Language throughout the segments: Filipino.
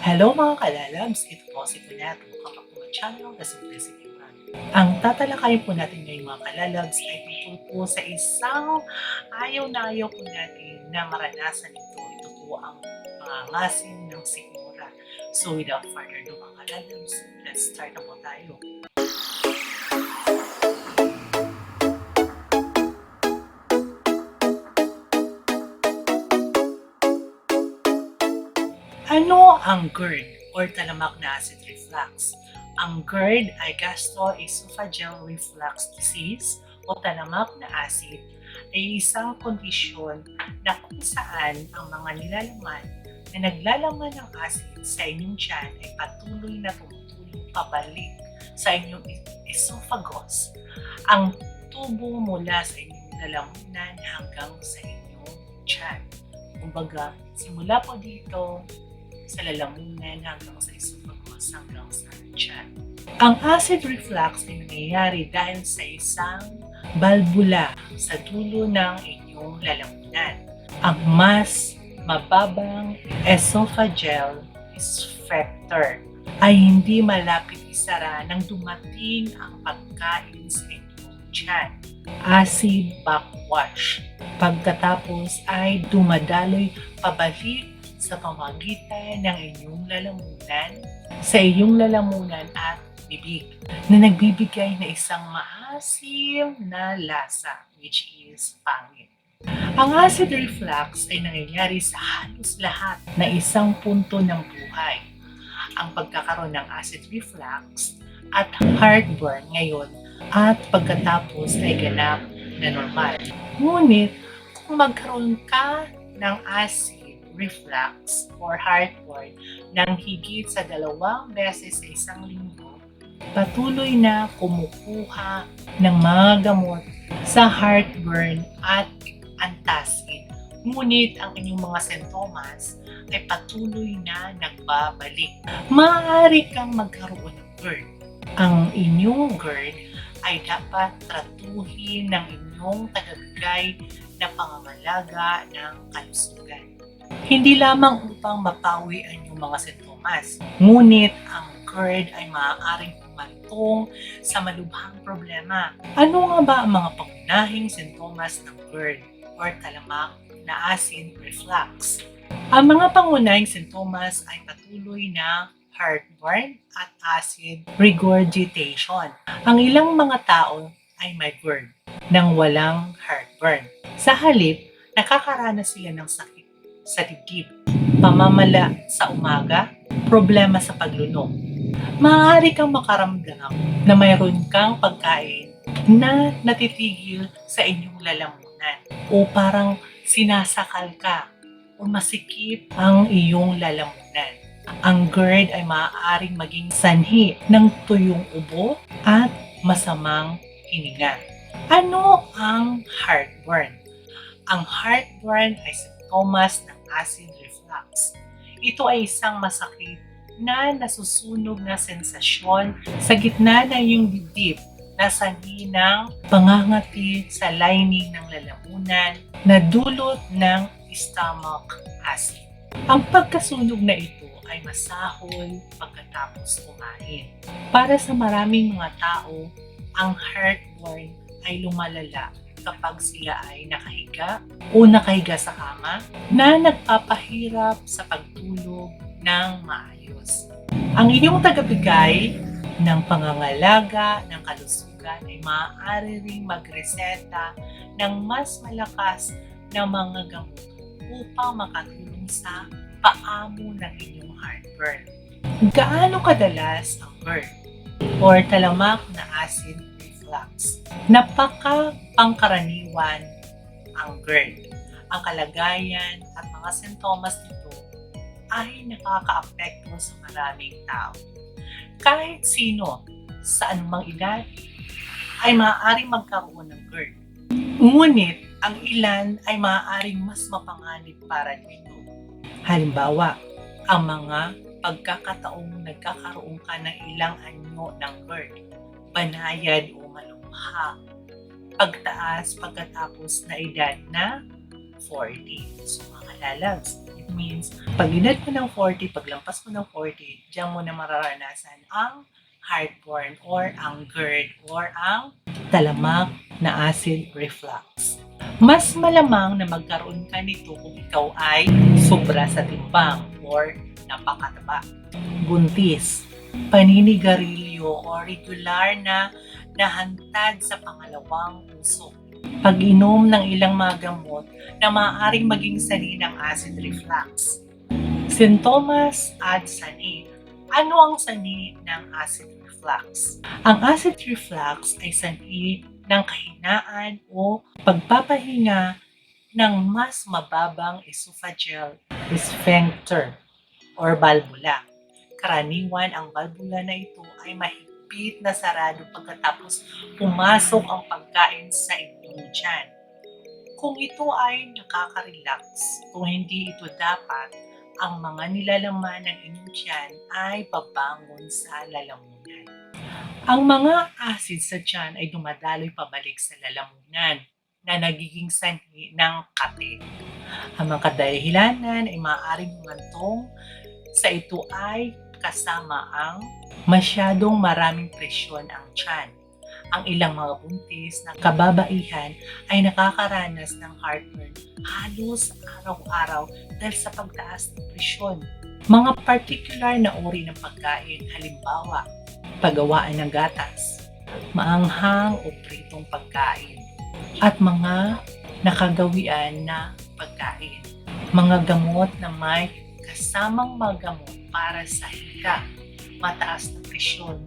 Hello mga kalalabs! Ito po si Kunato, kapag channel na Simplicity Man. Ang tatalakayin po natin ngayong mga kalalabs ay tungkol po sa isang ayaw na ayaw po natin na maranasan ito. Ito po ang pangangasim ng sikmura. So without further ado mga kalalabs, let's start na po tayo. Ano ang GERD or talamak na acid reflux? Ang GERD ay gastroesophageal reflux disease o talamak na acid ay isang kondisyon na kung saan ang mga nilalaman na naglalaman ng acid sa inyong tiyan ay patuloy na tumutulong pabalik sa inyong esophagus. Ang tubo mula sa inyong lalamunan hanggang sa inyong tiyan. Kumbaga, simula po dito sa lalamunan hanggang sa esophagus hanggang sa tiyan. Ang acid reflux ay nangyayari dahil sa isang balbula sa dulo ng inyong lalamunan. Ang mas mababang esophageal sphincter ay hindi malapit isara nang dumating ang pagkain sa inyong tiyan. Acid backwash. Pagkatapos ay dumadaloy pabalik sa pamagitan ng inyong lalamunan, sa iyong lalamunan at bibig, na nagbibigay na isang maasim na lasa, which is pangit. Ang acid reflux ay nangyayari sa halos lahat na isang punto ng buhay. Ang pagkakaroon ng acid reflux at heartburn ngayon at pagkatapos ay ganap na normal. Ngunit kung magkaroon ka ng acid reflux or heartburn ng higit sa 2 beses sa isang linggo, patuloy na kumukuha ng mga gamot sa heartburn at antacid. Ngunit ang inyong mga sintomas ay patuloy na nagbabalik. Maaari kang magkaroon ng GERD. Ang inyong GERD ay dapat tratuhin ng inyong tagabigay na pangangalaga ng kalusugan. Hindi lamang upang mapawi ang inyong mga sintomas, ngunit ang GERD ay maaaring humantong sa malubhang problema. Ano nga ba ang mga pangunahing sintomas ng GERD or talamak na acid reflux? Ang mga pangunahing sintomas ay patuloy na heartburn at acid regurgitation. Ang ilang mga tao ay may GERD nang walang heartburn. Sa halip, nakakaranas sila ng sakit sa dibdib, pamamala sa umaga, problema sa paglunok. Maaari kang makaramdam na mayroon kang pagkain na natitigil sa inyong lalamunan o parang sinasakal ka o masikip ang iyong lalamunan. Ang GERD ay maaaring maging sanhi ng tuyong ubo at masamang hininga. Ano ang heartburn? Ang heartburn ay sintomas ng acid reflux. Ito ay isang masakit na nasusunog na sensasyon sa gitna ng iyong dibdib na sanhi ng pangangati sa lining ng lalamunan na dulot ng stomach acid. Ang pagkasunog na ito ay masahol pagkatapos kumain. Para sa maraming mga tao, ang heartburn ay lumalala kapag sila ay nakahiga sa kama na nagpapahirap sa pagtulog ng maayos. Ang inyong tagabigay ng pangangalaga ng kalusugan ay maaari ring magreseta ng mas malakas na mga gamot upang makatulong sa paamo ng inyong heartburn. Gaano kadalas ang GERD or talamak na acid reflux? Napaka-pangkaraniwan ang GERD. Ang kalagayan at mga sintomas nito ay nakaka-apekto sa maraming tao. Kahit sino sa anumang edad ay maaaring magkaroon ng GERD. Ngunit ang ilan ay maaaring mas mapanganib para dito. Halimbawa, ang mga pagkakataong nagkakaroon ka ng ilang anyo ng GERD, banayad o malubha, pagtaas pagkatapos na edad na 40. So mga lalabs, means pag edad mo ng 40, paglampas mo ng 40, diyan mo na mararanasan ang heartburn or ang GERD or ang talamak na acid reflux. Mas malamang na magkaroon ka nito kung ikaw ay sobra sa timbang or napakataba, buntis, paninigarilyo o regular na nahantad sa pangalawang usok, pag-inom ng ilang mga gamot na maaaring maging sanhi ng acid reflux. Sintomas at sanhi. Ano ang sanhi ng acid reflux? Ang acid reflux ay sanhi ng kahinaan o pagpapahinga ng mas mababang esophageal sphincter or valvula. Karaniwan ang valvula na ito ay mahigpit na sarado pagkatapos pumasok ang pagkain sa inyong tiyan. Kung ito ay nakaka-relax, kung hindi ito dapat, ang mga nilalaman ng inyong tiyan ay babangon sa lalamunan. Ang mga acid sa tiyan ay dumadaloy pabalik sa lalamunan na nagiging sanhi ng kate. Ang mga kadahilanan ay maaaring humantong sa ito ay kasama ang masyadong maraming presyon ang tiyan. Ang ilang mga buntis na kababaihan ay nakakaranas ng heartburn halos araw-araw dahil sa pagtaas ng presyon. Mga particular na uri ng pagkain, halimbawa, paggawaan ng gatas, maanghang o pritong pagkain, at mga nakagawian na pagkain. Mga gamot na may kasamang mga gamot para sa hika, mataas na presyon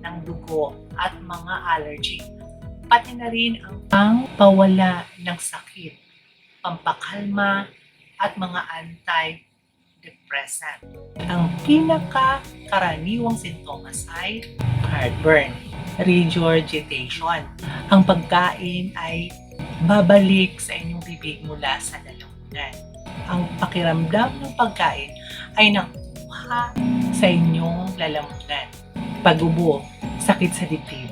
ng dugo at mga allergy. Pati na rin ang pangpawala ng sakit, pampakalma at mga antidepressant. Ang pinakakaraniwang sintomas ay heartburn, regurgitation. Ang pagkain ay babalik sa inyong bibig mula sa lalamunan. Ang pakiramdam ng pagkain ay nakuha sa inyong lalamunan. Pag-ubo, sakit sa dibdib,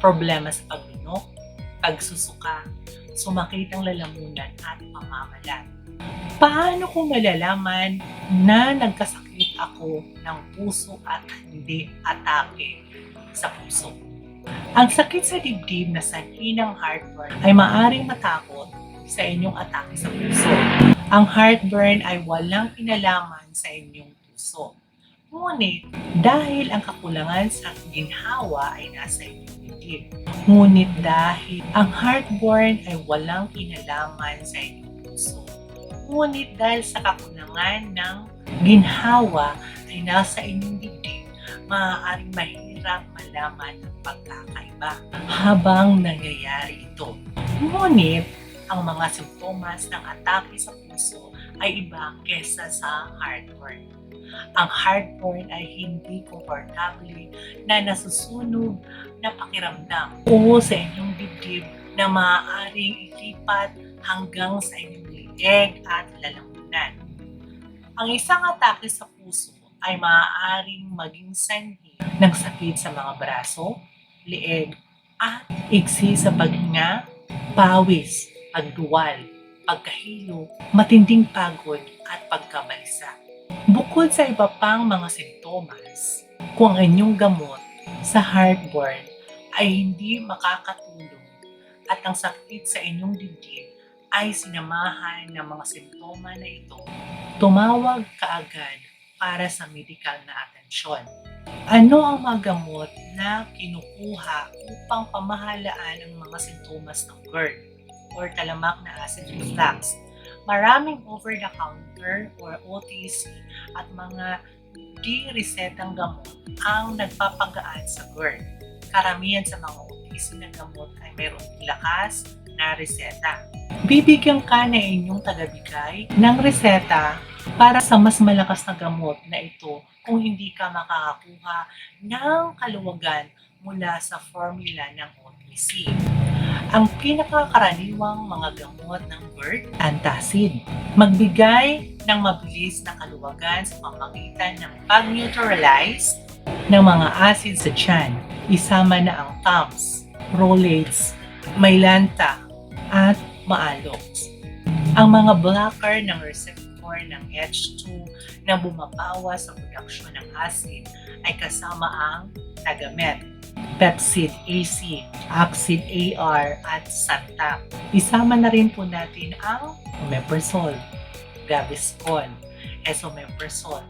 problema sa paglunok, pagsusuka, sumakit ang lalamunan at pamamalat. Paano ko malalaman na nagkasakit ako ng puso at hindi atake sa puso? Ang sakit sa dibdib na sanhi ng heartburn ay maaaring matakot sa inyong atake sa puso. Ang heartburn ay walang kinalaman sa inyong puso. Ngunit dahil ang kakulangan sa ginhawa ay nasa inyong dibdib. Ngunit dahil ang heartburn ay walang kinalaman sa inyong puso. Ngunit dahil sa kakulangan ng ginhawa ay nasa inyong dibdib, maaaring mahirap malaman ang pagkakaiba habang nangyayari ito. Ngunit ang mga simptomas ng atake sa puso ay iba kesa sa heartburn. Ang heartburn ay hindi komportable na nasusunog na pakiramdam o sa inyong dibdib na maaaring ilipat hanggang sa inyong leeg at lalamunan. Ang isang atake sa puso ay maaaring maging sanhi ng sakit sa mga braso, leeg at igsi sa paghinga, pawis, pagduwal, pagkahilo, matinding pagod at pagkabalisa. Bukod sa iba pang mga sintomas, kung ang inyong gamot sa heartburn ay hindi makakatulong at ang sakit sa inyong dibdib ay sinamahan ng mga sintoma na ito, tumawag kaagad para sa medikal na atensyon. Ano ang mga gamot na kinukuha upang pamahalaan ang mga sintomas ng GERD or talamak na acid reflux? Maraming over-the-counter or OTC at mga di-resetang gamot ang nagpapagaan sa GERD. Karamihan sa mga OTC na gamot ay mayroong lakas na reseta. Bibigyan ka na inyong tagabigay ng reseta para sa mas malakas na gamot na ito kung hindi ka makakakuha ng kaluwagan mula sa formula ng OTC. Ang pinakakaraniwang mga gamot ng GERD, antacid. Magbigay ng mabilis na kaluwagan sa pamamagitan ng pag-neutralize ng mga acid sa tiyan. Isama na ang Tums, Rolaids, Mylanta, at Maalox. Ang mga blocker ng receptor factor ng H2 na bumabawas sa produksyon ng acid ay kasama ang Tagamet, Pepsid AC, Oxid AR at Santac. Isama na rin po natin ang Omeprazole, Gaviscon, Esomeprazole.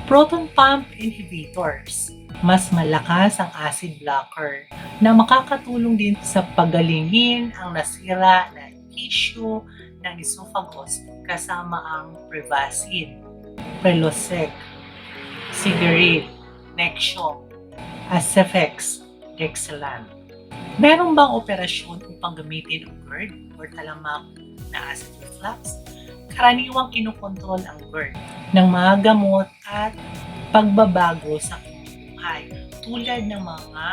Proton pump inhibitors. Mas malakas ang acid blocker na makakatulong din sa pagalingin ang nasira na tissue ng esophagus kasama ang Prevacid, Prelosec, Sigarid, Nexium, Acefex, Dexilan. Meron bang operasyon upang gamitin ang GERD or talamak na acid reflux? Karaniwang kinukontrol ang GERD ng mga gamot at pagbabago sa pamumuhay tulad ng mga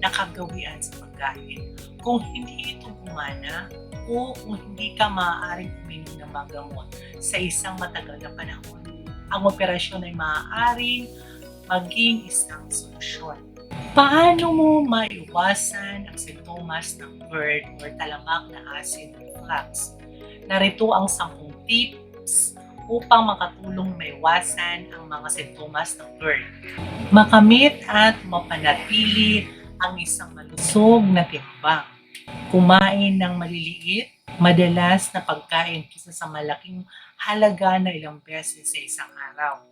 nakagawian sa pagkain. Kung hindi ito gumana o kung hindi ka maaaring uminom ng mga gamot sa isang matagal na panahon, ang operasyon ay maaaring maging isang solusyon. Paano mo maiwasan ang sintomas ng GERD or talamak na acid reflux? Narito ang 10 tips upang makatulong maiwasan ang mga sintomas ng GERD. Makamit at mapanatili ang isang malusog na timbang. Kumain ng maliliit, madalas na pagkain kaysa sa malaking halaga na ilang beses sa isang araw.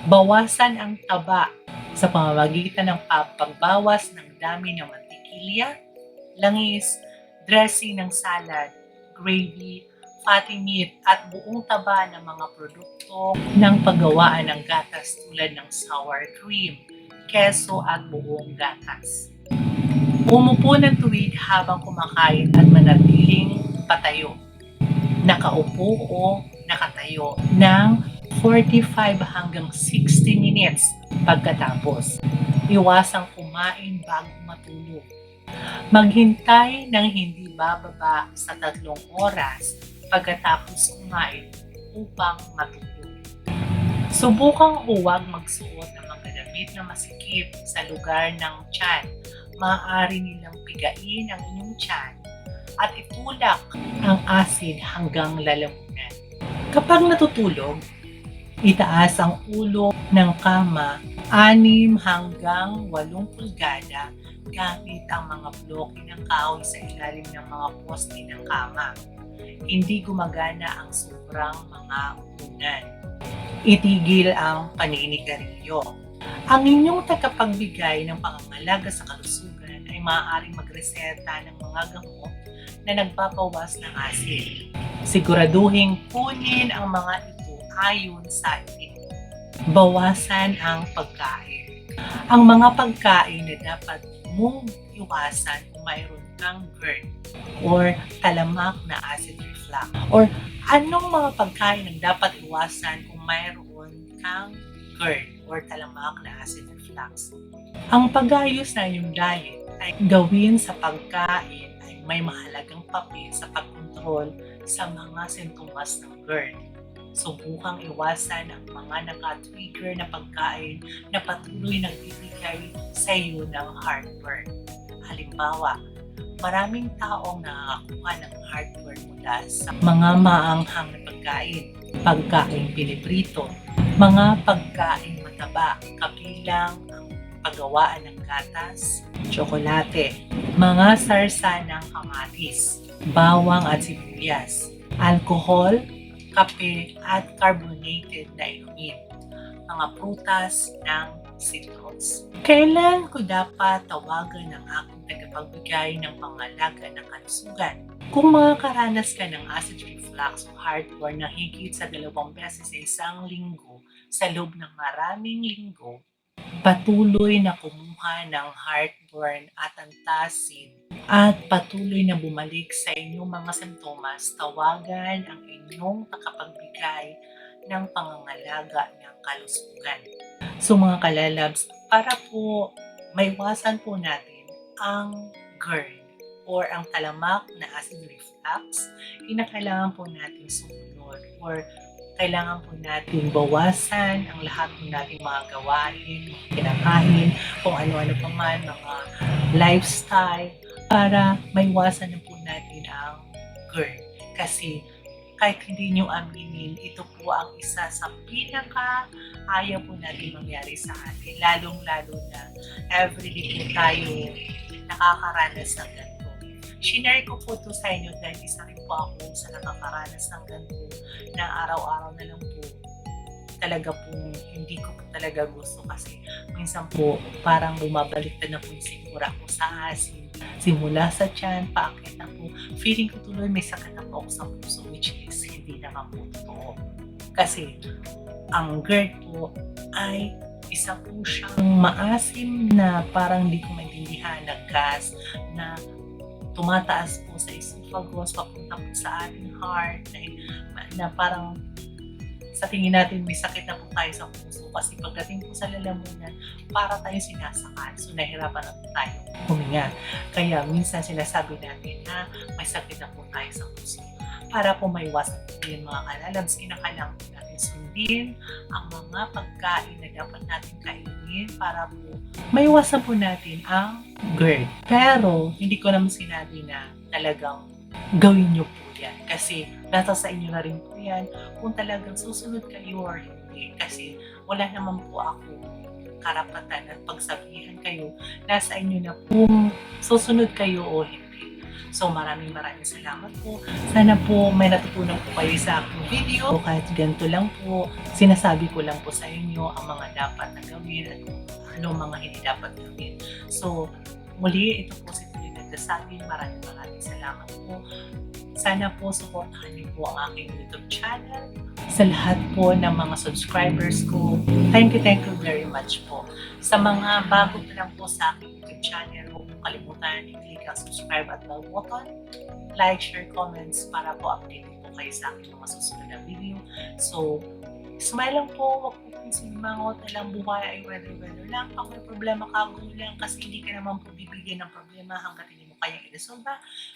Bawasan ang taba sa pamamagitan ng pagbawas ng dami ng mantikilya, langis, dressing ng salad, gravy, fatty meat at buong taba ng mga produkto ng paggawaan ng gatas tulad ng sour cream, keso at buong gatas. Umupo ng tuwid habang kumakain at manatiling patayo. Nakaupo o nakatayo ng 45 hanggang 60 minutes pagkatapos. Iwasang kumain bago matulog. Maghintay ng hindi bababa sa 3 oras pagkatapos kumain upang matulog. Subukang huwag magsuot ng mga damit na masikip sa lugar ng tiyan. Maaari nilang pigain ang inyong tiyan at itulak ang acid hanggang lalamunan. Kapag natutulog, itaas ang ulo ng kama 6 hanggang 8 pulgada gamit ang mga bloke ng kahoy sa ilalim ng mga poste ng kama. Hindi gumagana ang sobrang mga unan. Itigil ang paninigarilyo. Ang inyong tagapagbigay ng pangangalaga sa kalusugan ay maaaring magreseta ng mga gamot na nagpapawas ng acid. Siguraduhin kunin ang mga ito ayon sa itim. Bawasan ang pagkain. Ang mga pagkain na dapat mong iwasan kung mayroon kang GERD or talamak na acid reflux or anong mga pagkain ang dapat iwasan kung mayroon kang GERD or talamak na acid reflux. Ang pag-ayos na iyong diet ay gawin sa pagkain ay may mahalagang papel sa pagkontrol sa mga sintomas ng GERD. Subukang iwasan ang mga naka-trigger na pagkain na patuloy nagbibigay sa iyo ng heartburn. Halimbawa, maraming taong nakakakuha ng heartburn mula sa mga maanghang na pagkain piniprito, mga pagkain mataba, kabilang ang paggawaan ng gatas, tsokolate, mga sarsa ng kamatis, bawang at sibuyas, alcohol, kape at carbonated na inumin, mga prutas ng citrus. Kailan ko dapat tawagan ng aking tagapagbigay ng pangalaga ng kalusugan? Kung makakaranas ka ng acid reflux o heartburn na higit sa 2 beses sa isang linggo sa loob ng maraming linggo, patuloy na kumuha ng heartburn at antacid at patuloy na bumalik sa inyong mga simptomas, tawagan ang inyong tagapagbigay ng pangangalaga ng kalusugan. So mga kalalabs, para po maiwasan po natin ang GERD or ang talamak na acid reflux, kinakailangan po natin sumunod or kailangan po natin bawasan ang lahat po nating mga gawain, kinakain, kung ano-ano pa man, mga lifestyle, para maiwasan na po natin ang GERD. Kasi kahit hindi nyo aminin, ito po ang isa sa ayaw po natin mangyari sa atin. Lalong-lalo na everyday po tayo nakakaranas ng ganito. Shinare ko po to sa inyo dahil isa rin po ako sa nakakaranas ng ganito na araw-araw na lang po talaga po hindi ko po talaga gusto kasi minsan po parang bumabaliktad na po yung sigura ko sa asin. Simula sa tiyan, paakyat na po. Feeling ko tuloy may sakit na po ako sa puso which is hindi naman po totoo. Kasi ang GERD po ay isa po siyang maasim na parang hindi ko maintindihan na gas na tumataas po sa esophagus papunta po sa ating heart na parang sa tingin natin may sakit na po tayo sa puso kasi pagdating po sa lalamunan, para tayo sinasakal. So, nahirapan na po tayo huminga. Kaya minsan sinasabi natin na may sakit na po tayo sa puso. Para po maiwasan po yung mga kalalabs, kinakailangan po natin sundin ang mga pagkain na dapat natin kainin para po maiwasan po natin ang GERD. Pero, hindi ko naman sinabi na talagang gawin nyo po yan. Kasi nasa sa inyo na rin po yan kung talagang susunod kayo or hindi. Kasi wala naman po ako karapatan at pagsabihan kayo, nasa inyo na po kung susunod kayo o hindi. So maraming salamat po. Sana po may natutunan po kayo sa aking video. O kahit ganito lang po, sinasabi ko lang po sa inyo ang mga dapat na gawin at ano mga hindi dapat gawin. So muli, ito po si Tuloy Nagsasabi. Maraming salamat po. Sana po supportahan niyo po ang aking YouTube channel. Sa lahat po ng mga subscribers ko, thank you very much po. Sa mga bago pa lang po sa aking YouTube channel, huwag mong kalimutan i-click ang subscribe at bell button, like, share, comments para po update po kayo sa aking mga susunod na video. So, smile lang po, wag po kong sinimangot na lang buhay ay weather lang. Pag may problema ka, go lang kasi hindi ka naman po bibigyan ng problema hanggat hindi mo kayang i-resolve.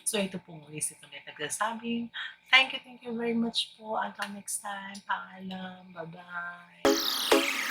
So ito po muli si Tuloy Nagsasabing. Thank you very much po. Until next time. Paalam. Bye-bye.